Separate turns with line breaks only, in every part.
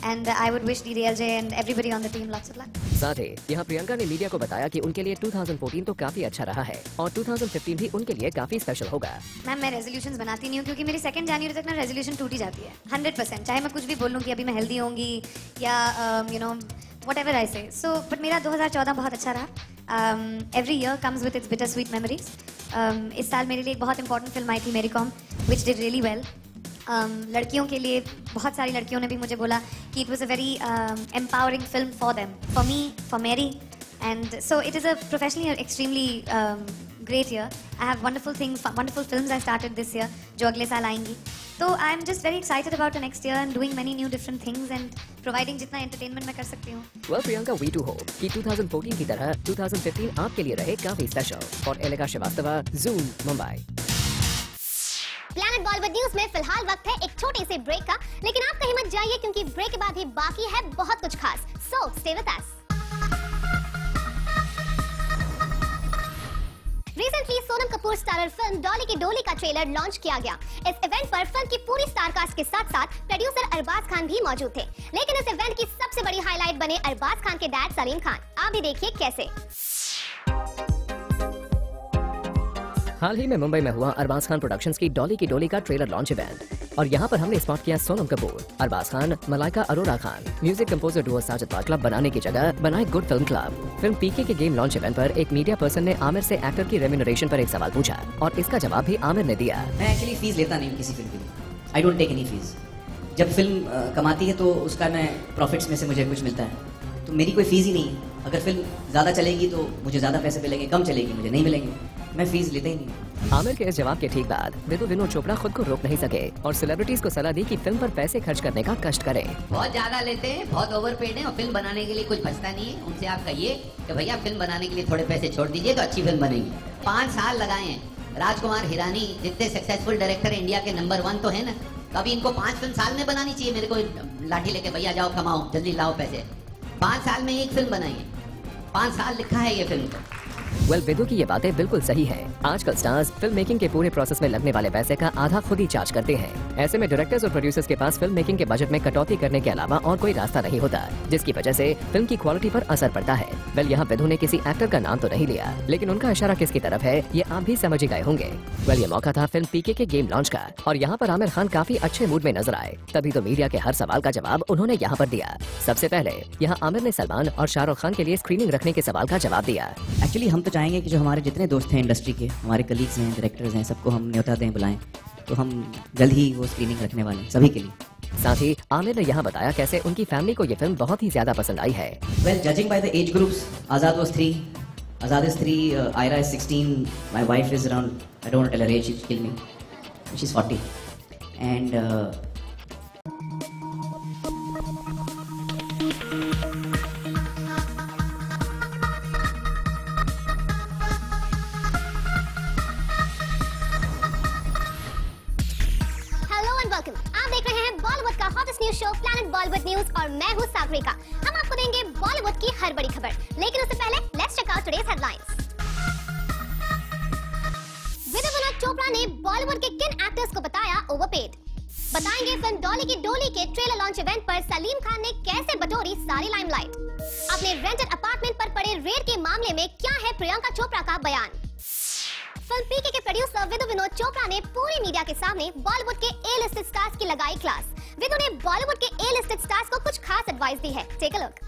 and I would wish DDLJ and everybody on the team lots of luck.
साथ ही यहाँ प्रियंका ने media को बताया कि उनके लिए 2014 तो काफी अच्छा रहा है और 2015 भी उनके लिए काफी स्पेशल होगा।
मैम मैं रेजोल्यूशंस बनाती नहीं हूँ क्योंकि मेरी 2 जनवरी तक ना रेजोल्यूशन टूट ही जाती है 100%, चाहे मैं कुछ भी बोलूँ कि अभी मैं हेल्दी होंगी या you know whatever I say. So but मेरा 2014 बहुत अच्छा रहा. Every year comes with its bittersweet memories. इस साल मेरे लिए एक बहुत इंपॉर्टेंट फिल्म आई थी मेरी com, which did really well. लड़कियों के लिए बहुत सारी लड़कियों ने भी मुझे बोला कि it was a very empowering film for them, for me, for Mary, and so it is a professionally extremely great year. I have wonderful things, wonderful films I started this year जो अगले साल आएंगी. So I'm just very excited about the next year and doing many new different things and providing जितना entertainment मैं कर सकती हूँ.
Well Priyanka, we too hope कि 2014 की तरह 2015 आपके लिए रहे काफी स्पेशल. और Aleka Srivastava, Zoom, Mumbai.
Planet Bollywood news में फिलहाल वक्त है एक छोटे से ब्रेक का, लेकिन आप कहीं मत जाइए क्योंकि ब्रेक के बाद ही बाकी है बहुत कुछ खास. So stay with us. Recently Sonam Kapoor starrer film Dolly की डोली का ट्रेलर लॉन्च किया गया. इस इवेंट पर फिल्म की पूरी स्टार कास्ट के साथ साथ प्रोड्यूसर अरबाज खान भी मौजूद थे. लेकिन इस इवेंट की सबसे बड़ी हाईलाइट बने अरबाज खान के डैड सलीम खान. आप भी देखिए कैसे.
हाल ही में मुंबई में हुआ अरबाज खान प्रोडक्शंस की डोली का ट्रेलर लॉन्च इवेंट और यहाँ पर हमने स्पॉट किया Sonam Kapoor, Arbaaz Khan, Malaika Arora Khan. Music composer duo Sajid पार क्लब बनाने की जगह बनाए good film club. Film PK के गेम लॉन्च इवेंट पर एक मीडिया पर्सन ने आमिर से एक्टर की रेम्यूनरेशन पर एक सवाल पूछा और इसका जवाब भी आमिर ने दिया.
मैं एक्चुअली फीस लेता नहीं किसी फिल्म के लिए. I don't take any fees. जब फिल्म कमाती है तो उसका मैं प्रॉफिट्स में से मुझे कुछ मिलता है, तो मेरी कोई फीस ही नहीं है. अगर फिल्म ज्यादा चलेगी तो मुझे ज्यादा पैसे मिलेंगे, कम चलेगी मुझे नहीं मिलेंगे. मैं फीस लेता ही नहीं.
आमिर के इस जवाब के ठीक बाद विनोद चोपड़ा खुद को रोक नहीं सके और सेलिब्रिटीज को सलाह दी कि फिल्म पर पैसे खर्च करने का कष्ट करें.
बहुत ज्यादा लेते हैं, बहुत ओवरपेड है और फिल्म बनाने के लिए कुछ बचता नहीं है. उनसे आप कहिए कि भैया फिल्म बनाने के लिए थोड़े पैसे छोड़ दीजिए तो अच्छी फिल्म बनेगी. 5 साल लगाए हैं. राजकुमार हिरानी जितने सक्सेसफुल डायरेक्टर इंडिया के नंबर 1 तो है ना, तो अभी इनको 5 फिल्म साल में बनानी चाहिए. मेरे को लाठी लेके भैया जाओ कमाओ, जल्दी लाओ पैसे. 5 साल में एक फिल्म बनाई है. 5 साल लिखा है ये फिल्म को.
विदु की ये बातें बिल्कुल सही है. आजकल स्टार्स फिल्म मेकिंग के पूरे प्रोसेस में लगने वाले पैसे का आधा खुद ही चार्ज करते हैं. ऐसे में डायरेक्टर्स और प्रोड्यूसर्स के पास फिल्म मेकिंग के बजट में कटौती करने के अलावा और कोई रास्ता नहीं होता, जिसकी वजह से फिल्म की क्वालिटी पर असर पड़ता है. यहाँ विदु ने किसी एक्टर का नाम तो नहीं लिया, लेकिन उनका इशारा किसकी तरफ है ये आप भी समझ ही गए होंगे. ये मौका था फिल्म पीके के गेम लॉन्च का और यहाँ पर आमिर खान काफी अच्छे मूड में नजर आए. तभी तो मीडिया के हर सवाल का जवाब उन्होंने यहाँ पर दिया. सबसे पहले यहाँ आमिर ने सलमान और शाहरुख खान के लिए स्क्रीनिंग रखने के सवाल का जवाब दिया.
एक्चुअली हम तो चाहेंगे कि जो हमारे जितने दोस्त हैं इंडस्ट्री के, हमारे कलीग्स हैं, डायरेक्टर्स हैं, सबको हम न्योता दें, बुलाएं. तो हम जल्द ही वो स्क्रीनिंग रखने वाले हैं सभी के लिए.
साथ ही आमिर ने यहाँ बताया कैसे उनकी फैमिली को ये फिल्म बहुत ही ज्यादा पसंद आई है.
Well, judging by the age groups, Azad was 3, Azad is 3, Ira is 16, my wife is around, I don't want to tell her age, she'll kill me, she's 40, and
show planet Bollywood news और मैं हूँ सागरिका. हम आपको देंगे बॉलीवुड की हर बड़ी खबर, लेकिन उससे पहले let's check out today's headlines. Vinod Chopra ने बॉलीवुड के किन एक्टर्स को बताया ओवरपेड. बताएंगे फिल्म डोली के ट्रेलर लॉन्च इवेंट पर सलीम खान ने कैसे बटोरी सारी लाइमलाइट. अपने रेंटेड अपार्टमेंट पर पड़े रेड के मामले में क्या है प्रियंका चोपड़ा का बयान. फिल्म पीके के प्रोड्यूसर विनोद चोपड़ा ने पूरी मीडिया के सामने बॉलीवुड के ए लिस्टेड स्टार्स की लगाई क्लास. विदु ने बॉलीवुड के ए लिस्टेड स्टार्स को कुछ खास एडवाइस दी है. Take a look.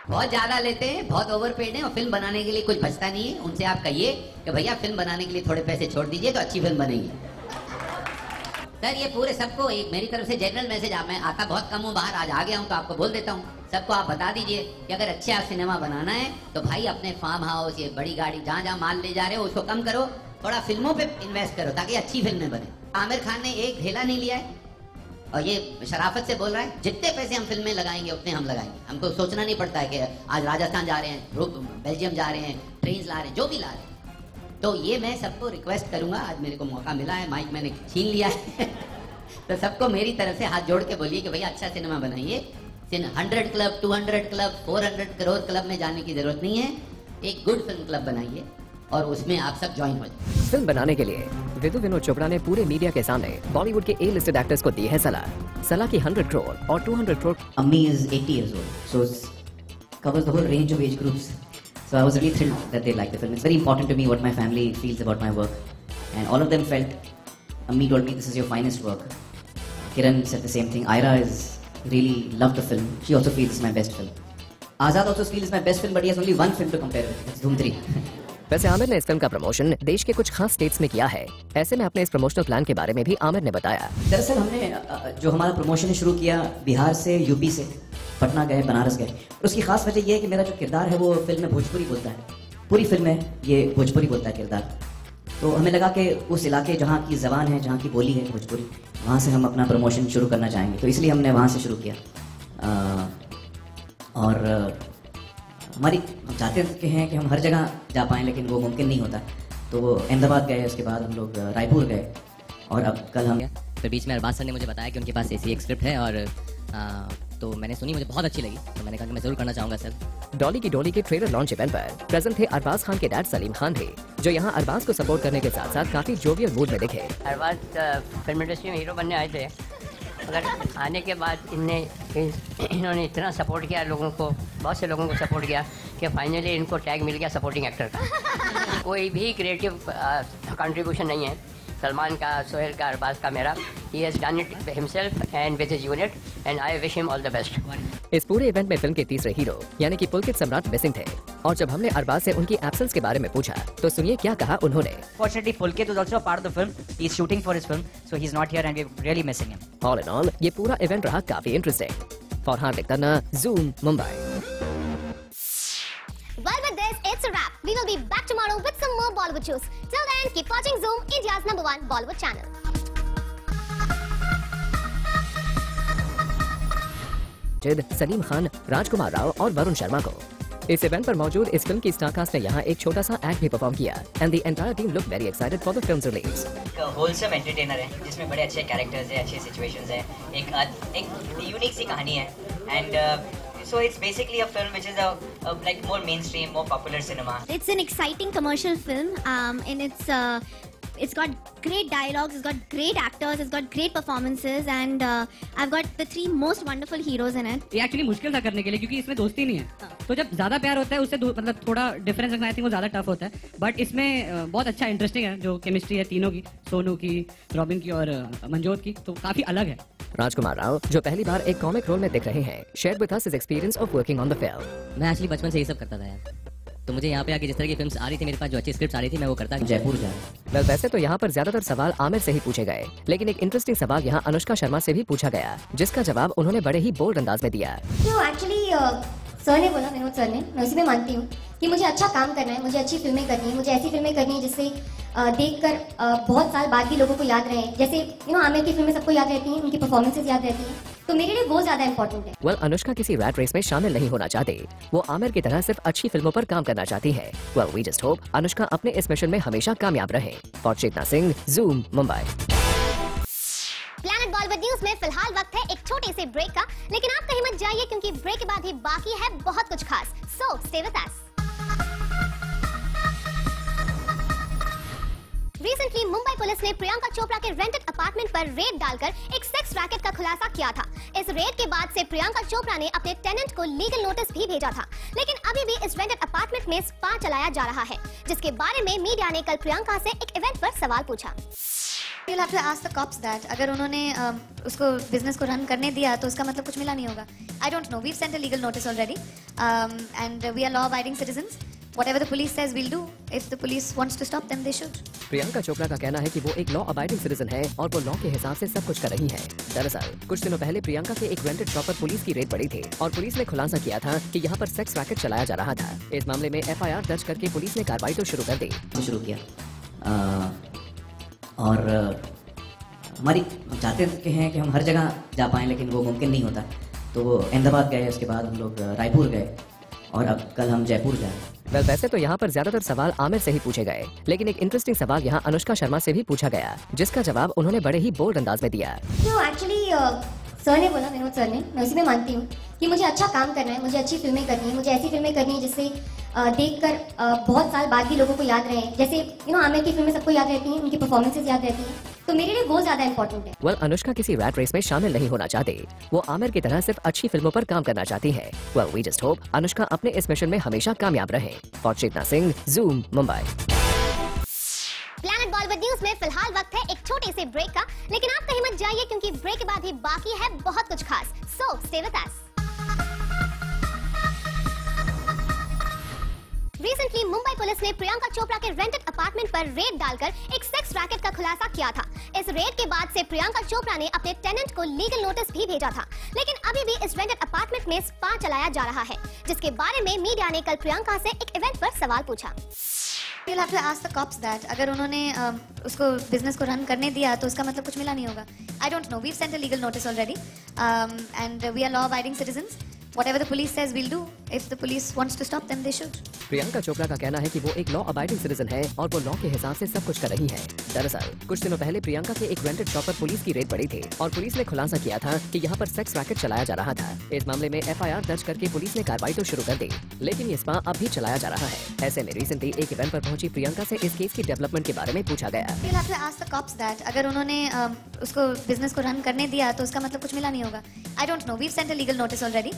बहुत ज्यादा लेते हैं, बहुत ओवरपेड है और फिल्म बनाने के लिए कुछ बचता नहीं है. उनसे आप कहिए कि भैया फिल्म बनाने के लिए थोड़े पैसे छोड़ दीजिए तो अच्छी फिल्म बनेगी. सर ये पूरे सबको एक मेरी तरफ से जनरल मैसेज. मैं आता बहुत कम हूँ बाहर, आज आ गया हूँ तो आपको बोल देता हूँ. सबको आप बता दीजिए कि अगर अच्छा सिनेमा बनाना है तो भाई अपने फार्म हाउस, ये बड़ी गाड़ी, जहाँ जहाँ माल ले जा रहे हो उसको कम करो, थोड़ा फिल्मों पे इन्वेस्ट करो ताकि अच्छी फिल्में बने. आमिर खान ने एक ढेला नहीं लिया है और ये शराफत से बोल रहा है जितने पैसे हम फिल्म में लगाएंगे उतने हम लगाएंगे. हमको सोचना नहीं पड़ता है कि आज राजस्थान जा रहे हैं, बेल्जियम जा रहे हैं, ट्रेन ला रहे हैं, जो भी ला रहे हैं. तो ये मैं सबको रिक्वेस्ट करूंगा, आज मेरे को मौका मिला है, माइक मैंने छीन लिया है तो सबको मेरी तरफ से हाथ जोड़ के बोलिए कि भैया अच्छा सिनेमा बनाइए. 100 क्लब, 200 क्लब, 400 करोड़ क्लब में जाने की जरूरत नहीं है. एक गुड फिल्म क्लब बनाइए और उसमें आप सब ज्वाइन हो जाए।
फिल्म बनाने के लिए विदु विनोद चोपड़ा ने पूरे मीडिया के सामने बॉलीवुड के ए लिस्टेड एक्टर्स को दी है सलाह की 100 करोड़ और 200 crore.
Ammi is 80 years old, so it covers the whole range of age groups. So I was really thrilled that they liked the film. It's very important to me what my family feels about my work, and all of them felt. Ammi told me this is your finest work. Kiran said the same thing. Ira is really loved the film. She also feels it's my best film. Azad also feels it's my best film, but he has only one film to compare with. It's Dhoom 3.
वैसे आमिर ने इस film का promotion देश के कुछ खास states में किया है। ऐसे में अपने इस प्रमोशनल प्लान के बारे में भी आमिर ने बताया।
दरअसल हमने जो हमारा प्रमोशन शुरू किया बिहार से, यूपी से, पटना गए, बनारस गए। उसकी खास वजह यह है कि मेरा जो किरदार है वो फिल्म में भोजपुरी बोलता है। पूरी फिल्म में ये भोजपुरी बोलता है किरदार। तो हमें लगा कि उस इलाके जहाँ की ज़बान है, जहाँ की बोली है भोजपुरी, वहाँ से हम अपना प्रमोशन शुरू करना चाहेंगे। तो इसलिए हमने वहाँ से शुरू किया। और हमारी हम चाहते हैं कि हम हर जगह जा पाएँ, लेकिन वो मुमकिन नहीं होता। तो अहमदाबाद गए, उसके बाद हम लोग रायपुर गए, और अब कल हम
फिर बीच में अरबाज सर ने मुझे बताया कि उनके पास ऐसी एक स्क्रिप्ट है, और तो मैंने सुनी, मुझे बहुत अच्छी लगी, तो मैंने कहा कि मैं जरूर करना चाहूँगा सर।
डॉली की डोली के ट्रेलर लॉन्च इवेंट पर प्रेजेंट थे अरबाज खान के डैड सलीम खान थे, जो यहाँ अरबाज को सपोर्ट करने के साथ साथ काफी जोवियल मूड में दिखे।
अरबाज फिल्म इंडस्ट्री में हीरो बनने आए थे, मगर आने के बाद इन्होंने इतना सपोर्ट किया लोगों को, बहुत से लोगों को सपोर्ट किया कि फाइनली इनको टैग मिल गया सपोर्टिंग एक्टर का। कोई भी क्रिएटिव कंट्रीब्यूशन नहीं है सलमान का, सोहेल का, अरबाज का, मेरा। He has done it himself and with his unit, and I wish him all the best.
इस पूरे इवेंट में फिल्म के तीसरे हीरो यानी कि पुलकित सम्राट मिसिंग थे, और जब हमने अरबाज से उनकी एब्सेंस के बारे में पूछा तो सुनिए क्या कहा उन्होंने।
Fortunately, Pulkit was also a part of the film. He's shooting for his film, so he's not here, and we're really missing him.
All in all, ये पूरा इवेंट रहा काफी interesting. For Hardik Tanna, Zoom, Mumbai.
Well, with this, it's a wrap. We will be back tomorrow with some more Bollywood shows. Till then, keep watching Zoom, India's #1 Bollywood channel.
Salim Khan, राजकुमार राव और वरुण शर्मा को। इस event पर मौजूद इस film की star cast ने यहाँ एक छोटा सा एक्ट भी परफॉर्म किया, and the entire team look very excited for the films release.
Wholesome entertainer है, जिसमें बड़े अच्छे कैरेक्टर्स हैं, अच्छे सिचुएशंस हैं, एक यूनिक सी कहानी है, and so it's basically a film which is a like more mainstream, more popular cinema.
It's an exciting commercial film, and it's got great dialogues, it's got great actors, it's got great performances, and I've got the 3 most wonderful heroes in it.
ये actually मुश्किल था करने के लिए, क्योंकि इसमें दोस्ती नहीं है, तो जब ज्यादा प्यार होता है उससे मतलब थोड़ा डिफरेंस रखना, आई थिंक वो ज्यादा टफ होता है, बट इसमें बहुत अच्छा इंटरेस्टिंग है जो केमिस्ट्री है तीनों की, सोनू की, रॉबिन की और मंजोत की, तो काफी अलग है।
राजकुमार राव, जो पहली बार एक कॉमिक रोल में दिख रहे हैं, share with us his experience of working on the film.
मैं एक्चुअली बचपन से ये सब करता था यार, तो मुझे यहाँ पे आके जिस तरह की फिल्म्स आ रही थी मेरे पास, जो अच्छी स्क्रिप्ट आ रही थी, मैं वो करता।
जयपुर जा।
वेल, वैसे तो यहाँ पर ज्यादातर सवाल आमिर से ही पूछे गए, लेकिन एक इंटरेस्टिंग सवाल यहाँ अनुष्का शर्मा से भी पूछा गया, जिसका जवाब उन्होंने बड़े ही बोल्ड अंदाज में दिया।
तो एक्चुअली सर ने बोला, विनोद सर ने, मैं उसी में मानती हूँ कि मुझे अच्छा काम करना है, मुझे अच्छी फिल्में करनी है, मुझे ऐसी फिल्में करनी है जिससे देखकर बहुत साल बाद भी लोगों को याद रहे। जैसे आमिर की फिल्में सबको याद रहती हैं, उनकी परफॉर्मेंसेस याद रहती हैं, तो मेरे लिए वो ज्यादा इंपॉर्टेंट है।
वेल, अनुष्का किसी रैट रेस में शामिल नहीं होना चाहते, वो आमिर की तरह सिर्फ अच्छी फिल्मों पर काम करना चाहती है। Well, we just hope Anushka अपने इस मिशन में हमेशा कामयाब रहे। For Chetna Singh, Zoom, Mumbai.
Planet Bollywood news में फिलहाल वक्त है एक छोटे से ब्रेक का, लेकिन आप कहीं मत जाइए क्योंकि ब्रेक के बाद ही बाकी है बहुत कुछ खास। So stay with us. Recently Mumbai police ने प्रियंका चोपड़ा के रेंटेड अपार्टमेंट पर रेड डालकर एक सेक्स रैकेट का खुलासा किया था। इस रेड के बाद से प्रियंका चोपड़ा ने अपने टेनेंट को लीगल नोटिस भी भेजा था, लेकिन अभी भी इस रेंटेड अपार्टमेंट में स्पा चलाया जा रहा है, जिसके बारे में मीडिया ने कल प्रियंका से एक इवेंट पर सवाल पूछा।
You'll have to ask the cops that. अगर उन्होंने उसको बिजनेस को रन करने दिया तो उसका मतलब कुछ मिला नहीं होगा। I don't know. We've sent a legal notice already, and we are law-abiding citizens. Whatever the police says, we'll do. If the police wants to stop them, they should.
Priyanka Chopra का कहना है कि वो एक लॉ अबाइडिंग सिटीजन है और वो law के हिसाब से सब कुछ कर रही है। दरअसल कुछ दिनों पहले प्रियंका के एक रेंटेड शॉप पर पुलिस की रेड पड़ी थी और पुलिस ने खुलासा किया था कि यहाँ पर सेक्स रैकेट चलाया जा रहा था। इस मामले में FIR दर्ज करके पुलिस ने कार्रवाई तो शुरू कर दी।
शुरू किया और हमारी हम चाहते हैं कि हम हर जगह जा पाएँ, लेकिन वो मुमकिन नहीं होता। तो अहमदाबाद गए, उसके बाद हम लोग रायपुर गए, और अब कल हम जयपुर जाए।
वेल, वैसे तो यहाँ पर ज्यादातर सवाल आमिर से ही पूछे गए, लेकिन एक इंटरेस्टिंग सवाल यहाँ अनुष्का शर्मा से भी पूछा गया, जिसका जवाब उन्होंने बड़े ही बोल्ड अंदाज में दिया।
तो एक्चुअली सर ने बोला, विनोद सर ने, मैं उसी में मानती हूँ कि मुझे अच्छा काम करना है, मुझे अच्छी फिल्में करनी है, मुझे ऐसी फिल्में करनी है जिससे देखकर बहुत साल बाद भी लोगों को याद रहे। जैसे आमिर की फिल्में सबको याद रहती हैं, उनकी परफॉर्मेंसेस याद रहती हैं, तो मेरे लिए वो ज्यादा इंपॉर्टेंट है।
वेल, अनुष्का किसी रैट रेस में शामिल नहीं होना चाहते। वो आमिर की तरह सिर्फ अच्छी फिल्मों पर काम करना चाहती है। Well, we just hope Anushka अपने इस मिशन में हमेशा कामयाब रहे। For Chetna Singh, Zoom, Mumbai.
Planet Bollywood news में फिलहाल वक्त है एक छोटे से ब्रेक का, लेकिन आप कहीं मत जाइए क्योंकि ब्रेक के बाद ही बाकी है बहुत कुछ खास। So stay with us. Recently Mumbai police ने प्रियंका चोपड़ा के रेंटेड अपार्टमेंट पर रेड डालकर एक सेक्स रैकेट का खुलासा किया था। इस रेड के बाद से प्रियंका चोपड़ा ने अपने टेनेंट को लीगल नोटिस भी भेजा था, लेकिन अभी भी इस रेंटेड अपार्टमेंट में स्पा चलाया जा रहा है, जिसके बारे में मीडिया ने कल प्रियंका से एक इवेंट पर सवाल पूछा।
You'll have to ask the cops that. अगर उन्होंने उसको बिजनेस को रन करने दिया तो उसका मतलब कुछ मिला नहीं होगा। I don't know. We've sent a legal notice already, and we are law-abiding citizens. Whatever the police says, we'll do. If the police wants to stop them, they should.
Priyanka Chopra का कहना है कि वो एक लॉ अबाइडिंग सिटीजन है और वो law के हिसाब से सब कुछ कर रही है। दरअसल कुछ दिनों पहले प्रियंका के एक रेंटेड शॉप पर पुलिस की रेड पड़ी थी और पुलिस ने खुलासा किया था कि यहाँ पर सेक्स रैकेट चलाया जा रहा था। इस मामले में FIR दर्ज करके पुलिस ने कार्रवाई तो शुरू कर दी, लेकिन ये स्पा अब भी चलाया जा रहा है। ऐसे में रिसेंटली एक इवेंट पर पहुंची प्रियंका से इस केस की डेवलपमेंट के बारे में पूछा गया।
You'll have to ask the cops that. अगर उन्होंने उसको बिजनेस को रन करने दिया तो उसका मतलब कुछ मिला नहीं होगा। I don't know. We've sent a legal notice already,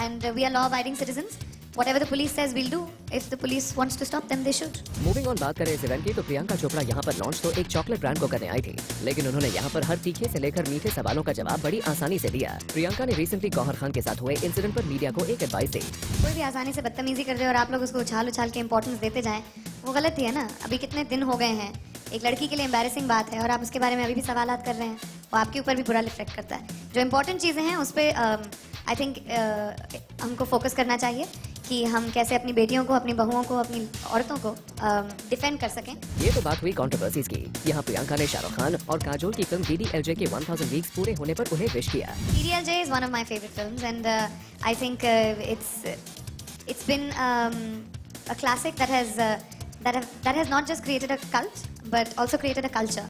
and we are law-abiding citizens. Whatever the police says, we'll do. If the police wants to stop them, they should.
Moving on बात करें इस event की तो प्रियंका चोपड़ा यहाँ पर launch तो एक chocolate brand को करने आई थी, लेकिन उन्होंने यहाँ पर हर तीखे से लेकर मीठे सवालों का जवाब बड़ी आसानी से दिया। प्रियंका ने रिसेंटली गौहर खान के साथ हुए इंसिडेंट पर मीडिया को एक एडवाइस दी।
कोई भी आसानी से बदतमीजी कर दे और आप लोग उसको उछाल उछाल के इंपॉर्टेंस देते जाएं, वो गलत ही है ना। अभी कितने दिन हो गए हैं, एक लड़की के लिए एम्बैरेसिंग बात है और आप उसके बारे में अभी भी सवालात कर रहे हैं, वो आपके ऊपर भी बुरा रिफ्लेक्ट करता है। जो इंपॉर्टेंट चीज़ें हैं उस पर आई थिंक हमको फोकस करना चाहिए कि हम कैसे अपनी बेटियों को, अपनी बहुओं को, अपनी औरतों को डिफेंड कर सकें।
ये तो बात हुई कंट्रोवर्सीज की। यहाँ प्रियंका ने शाहरुख खान और काजोल की फिल्म DDLJ के 1000 वीक्स पूरे होने पर उन्हें विश किया।
DDLJ is one of my favorite films, and I think it's been a classic that has not just created a cult but also created a culture.